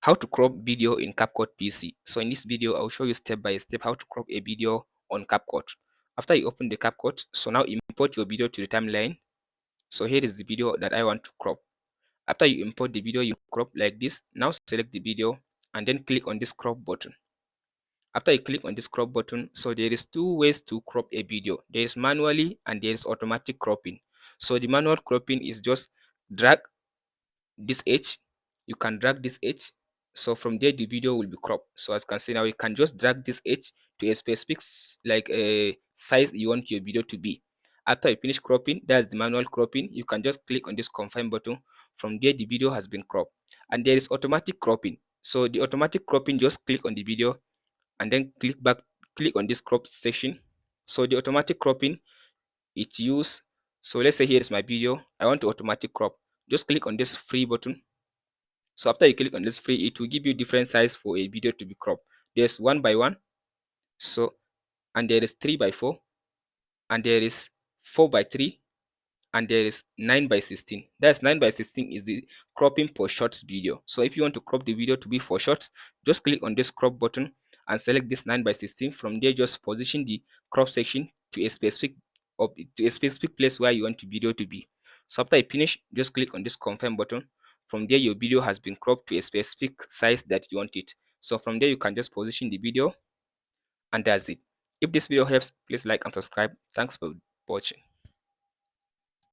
How to crop video in CapCut PC. So in this video, I'll show you step by step how to crop a video on CapCut. After you open the CapCut, so now import your video to the timeline. So here is the video that I want to crop. After you import the video, you crop like this. Now select the video and then click on this crop button. After you click on this crop button, so there is two ways to crop a video. There is manually and there is automatic cropping. So the manual cropping is just drag this edge. You can drag this edge, so from there the video will be cropped. So as you can see now, you can just drag this edge to a specific a size you want your video to be. After you finish cropping, that's the manual cropping. You can just click on this confirm button. From there the video has been cropped. And there is automatic cropping. So the automatic cropping, just click on the video and then click on this crop section. So the automatic cropping, it use, so let's say here is my video, I want to automatic crop. Just click on this free button. So after you click on this free, it will give you different size for a video to be cropped. There's 1:1, so, and there is 3:4, and there is 4:3, and there is 9:16. That's 9:16 is the cropping for shorts video. So if you want to crop the video to be for shorts, just click on this crop button and select this 9:16. From there, just position the crop section to a specific place where you want the video to be. So after you finish, just click on this confirm button. From there, your video has been cropped to a specific size that you want it. So from there, you can just position the video, and that's it. If this video helps, please like and subscribe. Thanks for watching.